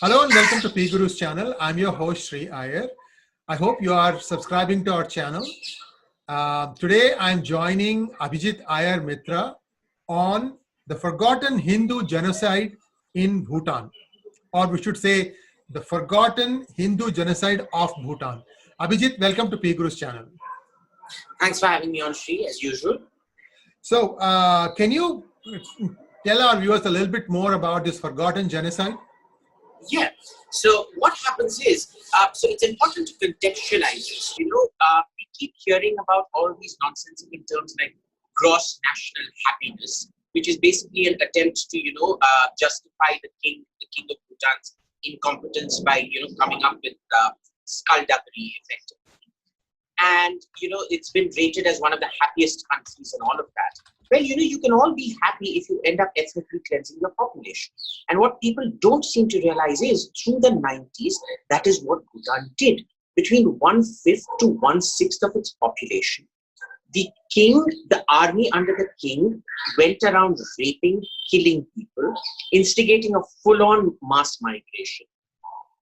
Hello and welcome to PGurus channel. I'm your host Sri Iyer. I hope you are subscribing to our channel. Today I'm joining Abhijit Iyer-Mitra on the forgotten Hindu genocide in Bhutan, or we should say the forgotten Hindu genocide of Bhutan. Abhijit, welcome to PGurus channel. Thanks for having me on, Sri, as usual. So can you tell our viewers a little bit more about this forgotten genocide? Yeah. So what happens is, so it's important to contextualize this. We keep hearing about all these nonsensical terms like gross national happiness, which is basically an attempt to, justify the king of Bhutan's incompetence by, coming up with skullduggery, effectively. And, it's been rated as one of the happiest countries and all of that. Well, you can all be happy if you end up ethnically cleansing your population. And what people don't seem to realize is, through the 90s, that is what Bhutan did. Between 1/5 to 1/6 of its population, the army under the king went around raping, killing people, instigating a full-on mass migration.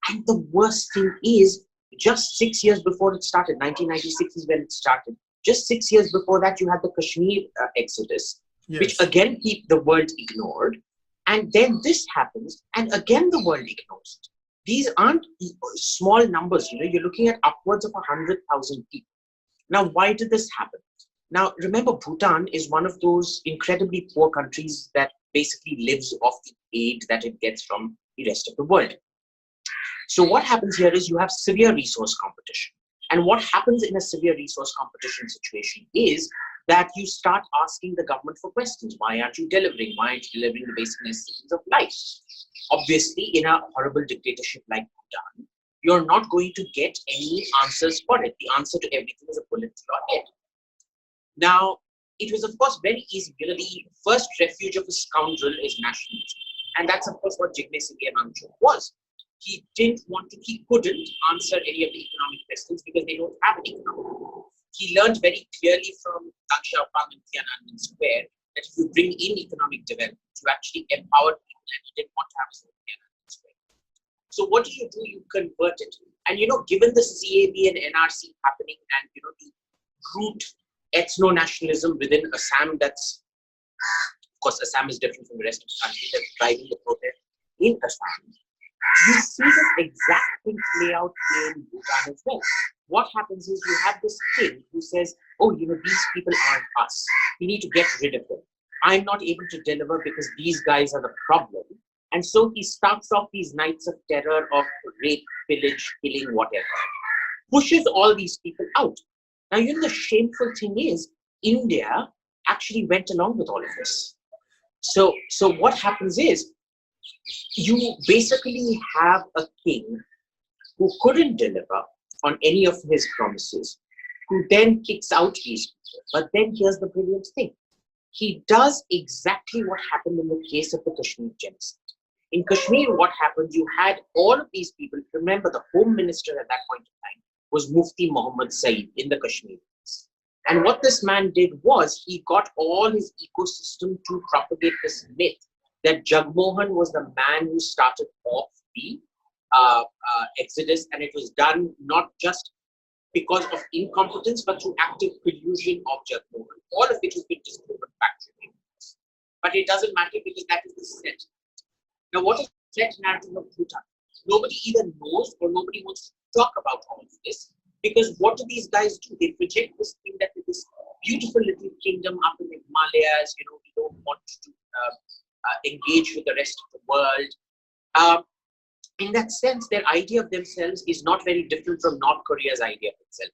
And the worst thing is, just 6 years before it started, 1996 is when it started. Just 6 years before that, you had the Kashmir exodus, yes, which again the world ignored. And then this happens, and again the world ignores it. These aren't small numbers, you're looking at upwards of 100,000 people. Now, why did this happen? Now, remember, Bhutan is one of those incredibly poor countries that basically lives off the aid that it gets from the rest of the world. So what happens here is you have severe resource competition. And what happens in a severe resource competition situation is that you start asking the government for questions. Why aren't you delivering? Why aren't you delivering the basic necessities of life? Obviously, in a horrible dictatorship like Bhutan, you're not going to get any answers for it. The answer to everything is a bullet to your head. Now, it was, of course, very easy. The first refuge of a scoundrel is nationalism. And that's, of course, what Jigme Singh Manchu was. He couldn't answer any of the economic questions because they don't have an economy. He learned very clearly from Deng Xiaoping and Tiananmen Square that if you bring in economic development, you actually empower people, and he didn't want to have Tiananmen Square. So what do? You convert it. And given the CAB and NRC happening, and the root ethno-nationalism within Assam, that's, of course, Assam is different from the rest of the country, that's driving the protest in Assam. You see this exact thing play out in Bhutan as well. What happens is you have this king who says, oh, these people aren't us. We need to get rid of them. I'm not able to deliver because these guys are the problem. And so he starts off these nights of terror of rape, pillage, killing, whatever. Pushes all these people out. Now, the shameful thing is, India actually went along with all of this. So what happens is, you basically have a king who couldn't deliver on any of his promises, who then kicks out these people. But then here's the brilliant thing. He does exactly what happened in the case of the Kashmir genocide. In Kashmir, what happened, you had all of these people. Remember, the home minister at that point in time was Mufti Muhammad Saeed in the Kashmir. And what this man did was he got all his ecosystem to propagate this myth that Jagmohan was the man who started off the exodus, and it was done not just because of incompetence, but through active collusion of Jagmohan. All of it has been disproven factually. But it doesn't matter because that is the set. Now, what is the threat narrative of Bhutan? Nobody either knows or nobody wants to talk about all of this, because what do these guys do? They project this thing that is this beautiful little kingdom up in the Himalayas, we don't want to engage with the rest of the world. In that sense, their idea of themselves is not very different from North Korea's idea of itself,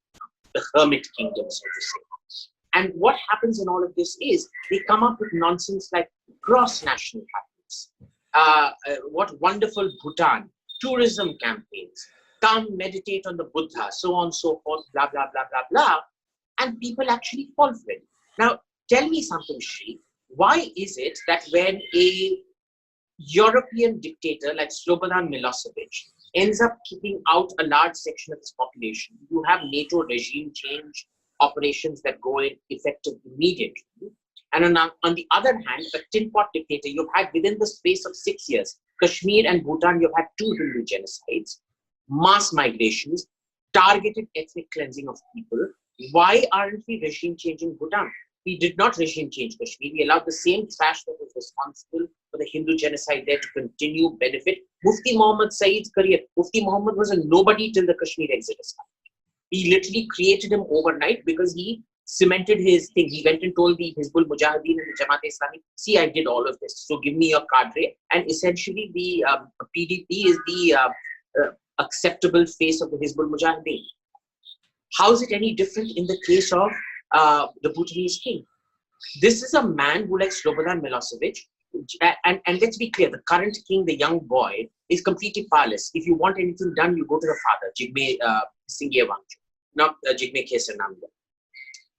the hermit kingdom, so to say. And what happens in all of this is they come up with nonsense like gross national happiness. What wonderful Bhutan, tourism campaigns, come meditate on the Buddha, so on and so forth, blah, blah, blah, blah, blah. And people actually fall for it. Now, tell me something, Shri. Why is it that when a European dictator like Slobodan Milosevic ends up kicking out a large section of its population. You have NATO regime change operations that go in effective immediately. And on the other hand, a tin pot dictator, you've had within the space of 6 years, Kashmir and Bhutan, you've had 2 Hindu genocides, mass migrations, targeted ethnic cleansing of people. Why aren't we regime changing Bhutan? We did not regime change Kashmir. We allowed the same trash that was responsible for the Hindu genocide there to continue benefit. Mufti Muhammad Saeed's career. Mufti Muhammad was a nobody till the Kashmir exodus. We literally created him overnight because he cemented his thing. He went and told the Hizbul Mujahideen and the Jamaat-e-Islami, see, I did all of this. So give me your cadre. And essentially the PDP is the acceptable face of the Hizbul Mujahideen. How is it any different in the case of the Bhutanese king? This is a man who, like Slobodan Milosevic, and let's be clear, the current king, the young boy, is completely powerless. If you want anything done, you go to the father, Jigme Singye Wangchu, not Jigme Khesar Namda.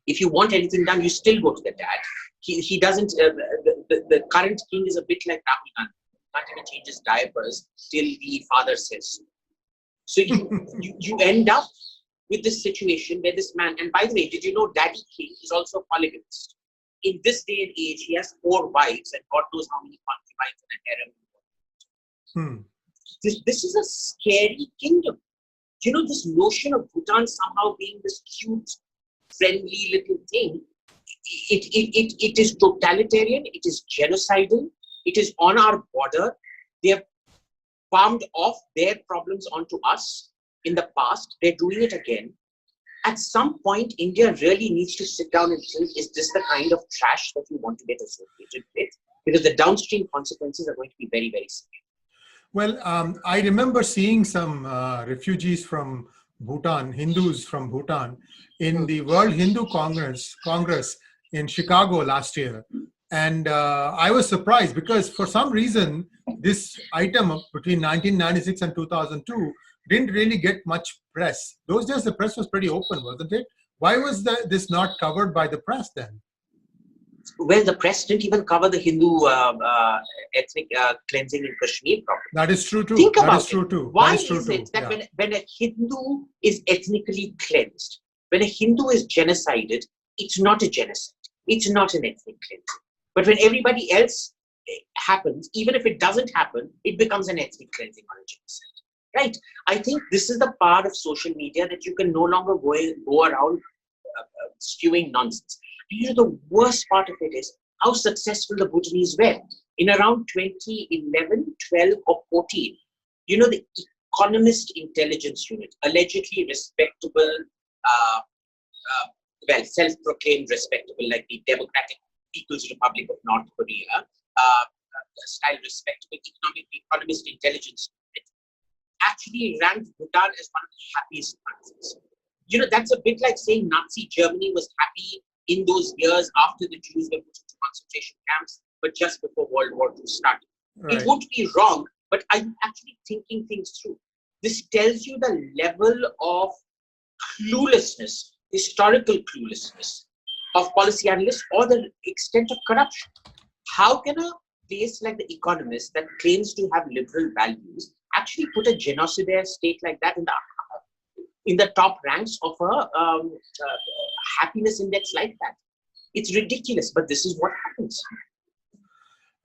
If you want anything done, you still go to the dad. He doesn't, the current king is a bit like Rahul Gandhi. Can't even change his diapers till the father says so. You end up with this situation where this man, and by the way, did you know Daddy King is also a polygamist? In this day and age, he has 4 wives and God knows how many concubines and harem. This is a scary kingdom. You know, this notion of Bhutan somehow being this cute, friendly little thing, it is totalitarian, it is genocidal, it is on our border. They have palmed off their problems onto us in the past. They're doing it again. At some point, India really needs to sit down and think, is this the kind of trash that we want to get associated with? Because the downstream consequences are going to be very, very severe. Well, I remember seeing some refugees from Bhutan, Hindus from Bhutan, in the World Hindu Congress in Chicago last year. And I was surprised because for some reason, this item between 1996 and 2002 didn't really get much press. Those days, the press was pretty open, wasn't it? Why was this not covered by the press then? Well, the press didn't even cover the Hindu ethnic cleansing in Kashmir problem. That is true too. Think about that is true too. Why is it that when a Hindu is ethnically cleansed, when a Hindu is genocided, it's not a genocide. It's not an ethnic cleansing. But when everybody else happens, even if it doesn't happen, it becomes an ethnic cleansing or a genocide. Right? I think this is the part of social media that you can no longer go around spewing nonsense. You know, the worst part of it is how successful the Bhutanese were. In around 2011, 12 or 14, you know, the Economist intelligence unit, allegedly respectable, well, self-proclaimed respectable, like the Democratic People's Republic of North Korea, style respectable Economist intelligence unit, actually ranked Bhutan as one of the happiest countries. You know, that's a bit like saying Nazi Germany was happy in those years after the Jews were put into concentration camps, but just before World War II started. Right. It won't be wrong, but I'm actually thinking things through. This tells you the level of cluelessness, historical cluelessness of policy analysts or the extent of corruption. How can a place like the Economist that claims to have liberal values actually put a genocidaire state like that in the top ranks of a happiness index like that? It's ridiculous, but this is what happens.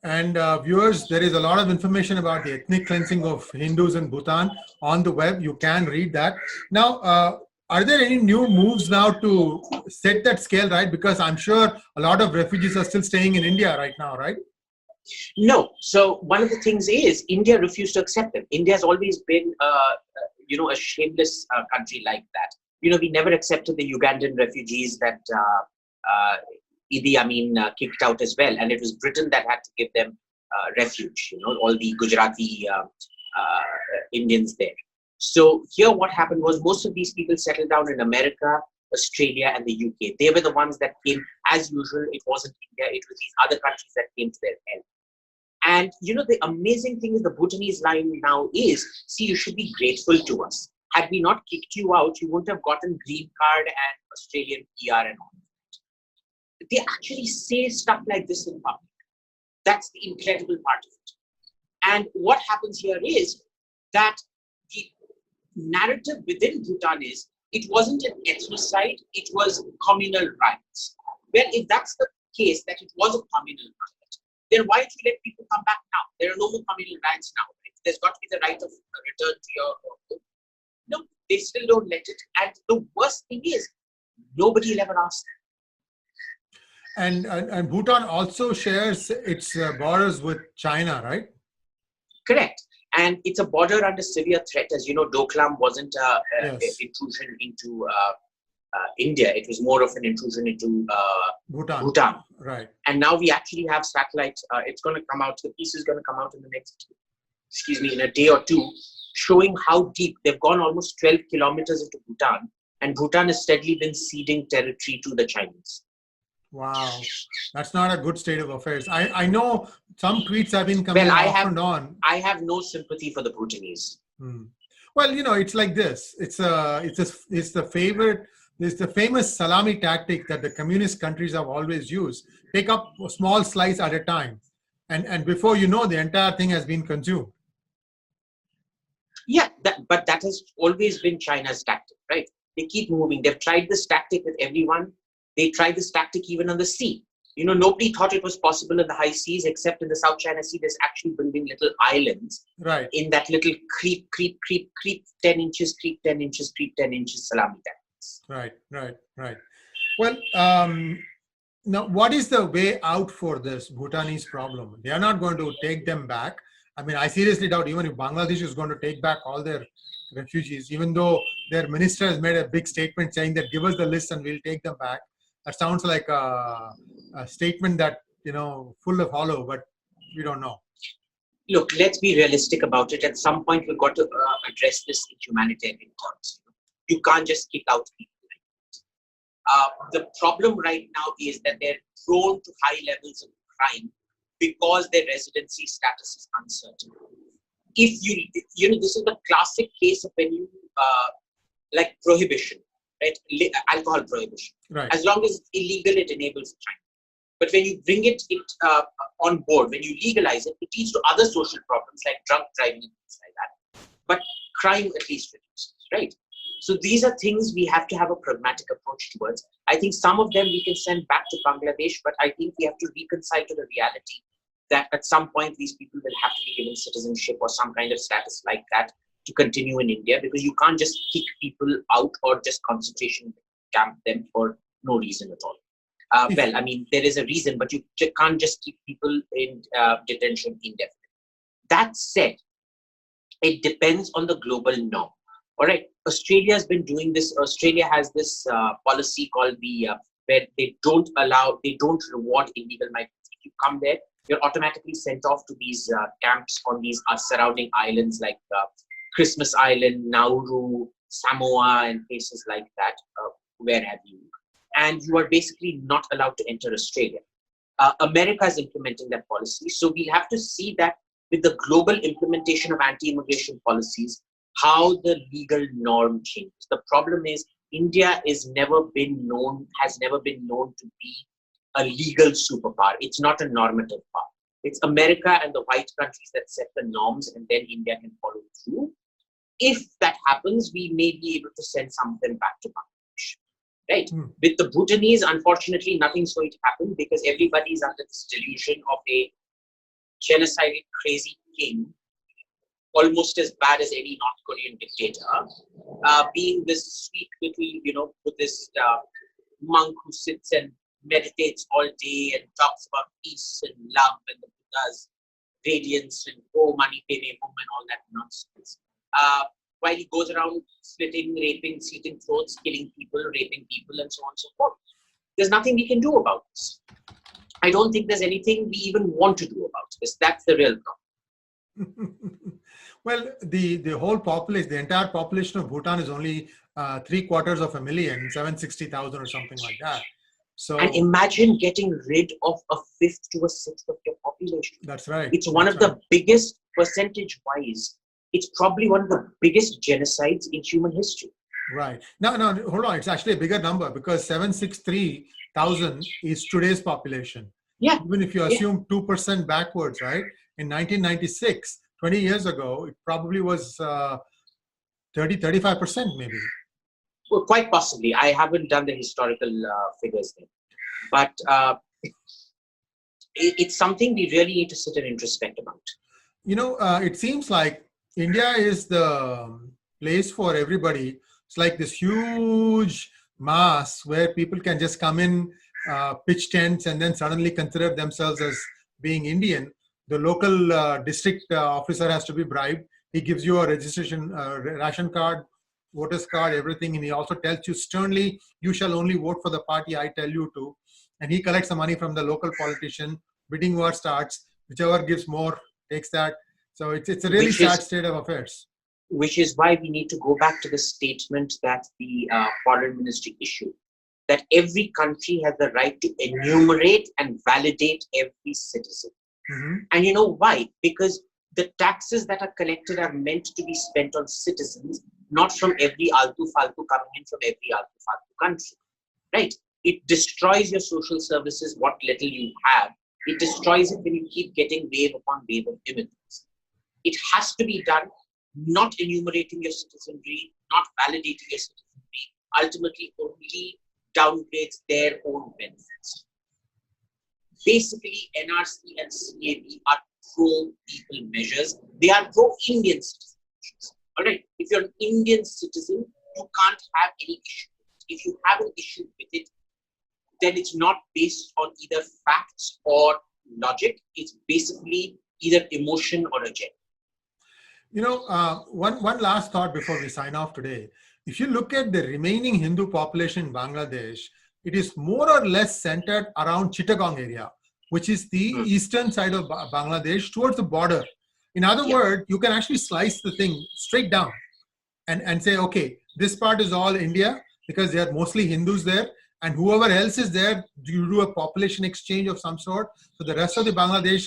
And viewers, there is a lot of information about the ethnic cleansing of Hindus in Bhutan on the web. You can read that. Now, are there any new moves now to set that scale right? Because I'm sure a lot of refugees are still staying in India right now, right? No. So one of the things is India refused to accept them. India has always been, you know, a shameless country like that. You know, we never accepted the Ugandan refugees that Idi Amin kicked out as well. And it was Britain that had to give them refuge, you know, all the Gujarati Indians there. So here what happened was most of these people settled down in America, Australia, and the UK. They were the ones that came, as usual. It wasn't India, it was these other countries that came to their help. And, you know, the amazing thing is the Bhutanese line now is, see, you should be grateful to us. Had we not kicked you out, you wouldn't have gotten green card and Australian PR and all that. They actually say stuff like this in public. That's the incredible part of it. And what happens here is that the narrative within Bhutan is it wasn't an ethnocide, it was communal riots. Well, if that's the case, that it was a communal riot, then why don't you let people come back now? There are no more communal riots now. Right? There's got to be the right of return to your home. No, they still don't let it. And the worst thing is, nobody will ever ask them. And Bhutan also shares its borders with China, right? Correct. And it's a border under severe threat. As you know, Doklam wasn't an intrusion into India. It was more of an intrusion into Bhutan. Right. And now we actually have satellites. It's going to come out. The piece is going to come out in the next, in a day or two, showing how deep they've gone, almost 12 kilometers into Bhutan. And Bhutan has steadily been ceding territory to the Chinese. Wow, that's not a good state of affairs. I know some tweets have been coming off and on. I have no sympathy for the Bhutanese. Well, it's like this. It's the famous salami tactic that the communist countries have always used. Take up a small slice at a time, and before you know, the entire thing has been consumed. Yeah, but that has always been China's tactic, right? They keep moving. They've tried this tactic with everyone. They tried this tactic even on the sea. Nobody thought it was possible in the high seas, except in the South China Sea. There's actually building little islands. Right. In that little creep, 10 inches, creep 10 inches, creep 10 inches salami tactics. Right. Well, now what is the way out for this Bhutanese problem? They are not going to take them back. I mean, I seriously doubt even if Bangladesh is going to take back all their refugees, even though their minister has made a big statement saying that give us the list and we'll take them back. That sounds like a statement that, full of hollow, but we don't know. Look, let's be realistic about it. At some point, we've got to address this in humanitarian terms. You can't just kick out people like that. The problem right now is that they're prone to high levels of crime because their residency status is uncertain. If this is the classic case of when you, like prohibition. Right? Alcohol prohibition. Right. As long as it's illegal, it enables crime. But when you bring it on board, when you legalize it, it leads to other social problems like drunk driving and things like that. But crime at least reduces, right? So these are things we have to have a pragmatic approach towards. I think some of them we can send back to Bangladesh, but I think we have to reconcile to the reality that at some point these people will have to be given citizenship or some kind of status like that to continue in India, because you can't just kick people out or just concentration camp them for no reason at all. Well, I mean, there is a reason, but you can't just keep people in detention indefinitely. That said, it depends on the global norm. All right, Australia has been doing this. Australia has this policy called where they don't reward illegal migrants. If you come there, you're automatically sent off to these camps on these surrounding islands like Christmas Island, Nauru, Samoa, and places like that, where have you. And you are basically not allowed to enter Australia. America is implementing that policy. So we'll have to see that with the global implementation of anti-immigration policies, how the legal norm changes. The problem is India has never been known to be a legal superpower. It's not a normative power. It's America and the white countries that set the norms, and then India can follow through. If that happens, we may be able to send some of them back to Bangladesh. Right? With the Bhutanese, unfortunately, nothing's going to happen because everybody is under this delusion of a genocidal, crazy king, almost as bad as any North Korean dictator, being this sweet little, Buddhist monk who sits and meditates all day and talks about peace and love and the Buddha's radiance and money, pay me home and all that nonsense. While he goes around slitting, raping, slitting throats, killing people, raping people, and so on and so forth. There's nothing we can do about this. I don't think there's anything we even want to do about this. That's the real problem. Well, the whole population, the entire population of Bhutan is only 750,000, 760,000 or something like that. So, and imagine getting rid of a fifth to a sixth of your population. That's right. It's one of the biggest percentage-wise. It's probably one of the biggest genocides in human history. Right. No, hold on. It's actually a bigger number because 763,000 is today's population. Yeah. Even if you assume 2% backwards, right? In 1996, 20 years ago, it probably was 30-35% maybe. Well, quite possibly. I haven't done the historical figures there. But it's something we really need to sit and introspect about. It seems like India is the place for everybody. It's like this huge mass where people can just come in, pitch tents, and then suddenly consider themselves as being Indian. The local district officer has to be bribed. He gives you a registration, ration card, voter's card, everything, and he also tells you sternly, you shall only vote for the party I tell you to. And he collects the money from the local politician. Bidding war starts. Whichever gives more takes that. So it's a really sad state of affairs. Which is why we need to go back to the statement that the foreign ministry issued, that every country has the right to enumerate and validate every citizen. Mm-hmm. And you know why? Because the taxes that are collected are meant to be spent on citizens, not from every altu faltu coming in from every altu faltu country, right? It destroys your social services, what little you have. It destroys it when you keep getting wave upon wave of immigrants. It has to be done, not enumerating your citizenry, not validating your citizenry, ultimately only downgrades their own benefits. Basically, NRC and CAB are pro-people measures. They are pro-Indian citizen measures. All right. If you're an Indian citizen, you can't have any issue. If you have an issue with it, then it's not based on either facts or logic. It's basically either emotion or agenda. One last thought before we sign off today. If you look at the remaining Hindu population in Bangladesh, it is more or less centered around Chittagong area, which is the eastern side of Bangladesh towards the border. In other words, you can actually slice the thing straight down and say, okay, this part is all India because they are mostly Hindus there, and whoever else is there, you do a population exchange of some sort. So the rest of the Bangladesh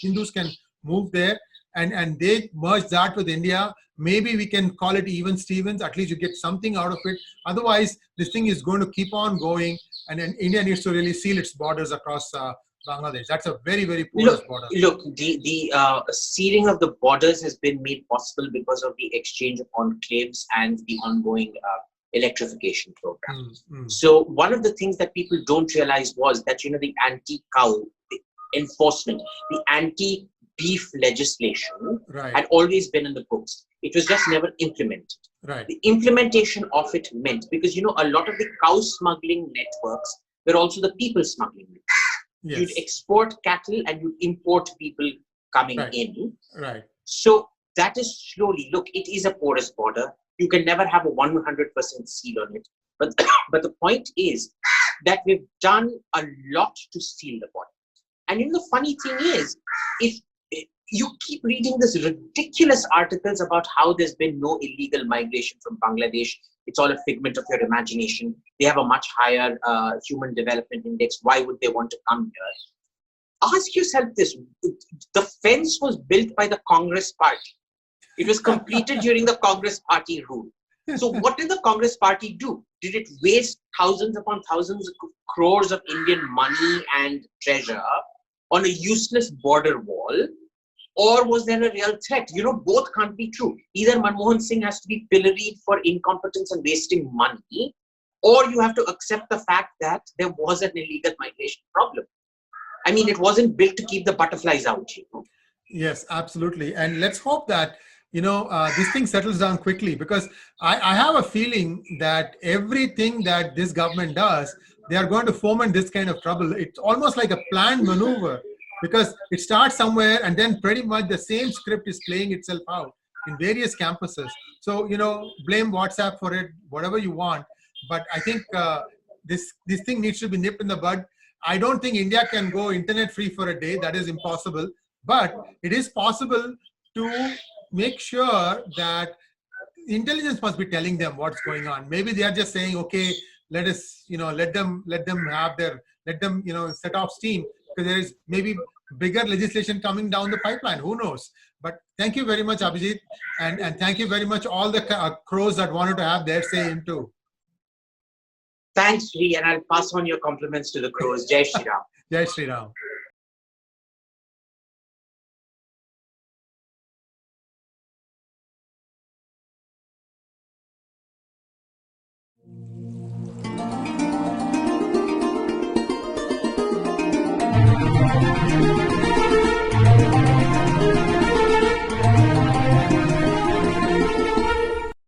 Hindus can move there, and they merge that with India. Maybe we can call it even Stevens. At least you get something out of it. Otherwise, this thing is going to keep on going, and then India needs to really seal its borders across Bangladesh. That's a very, very porous border. Look, the sealing of the borders has been made possible because of the exchange of enclaves and the ongoing electrification program. So one of the things that people don't realize was that, the anti-cow enforcement, the anti-beef legislation had always been in the books. It was just never implemented. The implementation of it meant, because, a lot of the cow smuggling networks were also the people smuggling networks. Yes. You'd export cattle and you'd import people coming in. Right. So that is slowly, look, it is a porous border. You can never have a 100% seal on it. But the point is that we've done a lot to seal the border. And the funny thing is, if you keep reading this ridiculous articles about how there's been no illegal migration from Bangladesh, it's all a figment of your imagination. They have a much higher human development index. Why would they want to come here? Ask yourself this. The fence was built by the Congress party. It was completed during the Congress party rule. So what did the Congress party do? Did it waste thousands upon thousands of crores of Indian money and treasure on a useless border wall? Or was there a real threat? Both can't be true. Either Manmohan Singh has to be pilloried for incompetence and wasting money, or you have to accept the fact that there was an illegal migration problem. I mean, it wasn't built to keep the butterflies out. Yes, absolutely. And let's hope that, this thing settles down quickly, because I have a feeling that everything that this government does, they are going to foment this kind of trouble. It's almost like a planned maneuver, because it starts somewhere and then pretty much the same script is playing itself out in various campuses. So, blame WhatsApp for it, whatever you want. But I think this thing needs to be nipped in the bud. I don't think India can go internet free for a day. That is impossible. But it is possible to make sure that intelligence must be telling them what's going on. Maybe they are just saying, okay, let them set off steam, because there is maybe bigger legislation coming down the pipeline. Who knows? But thank you very much, Abhijit. And thank you very much all the crows that wanted to have their say in too. Thanks, Sri, and I'll pass on your compliments to the crows. Jai Shri Ram. Jai Shri Ram.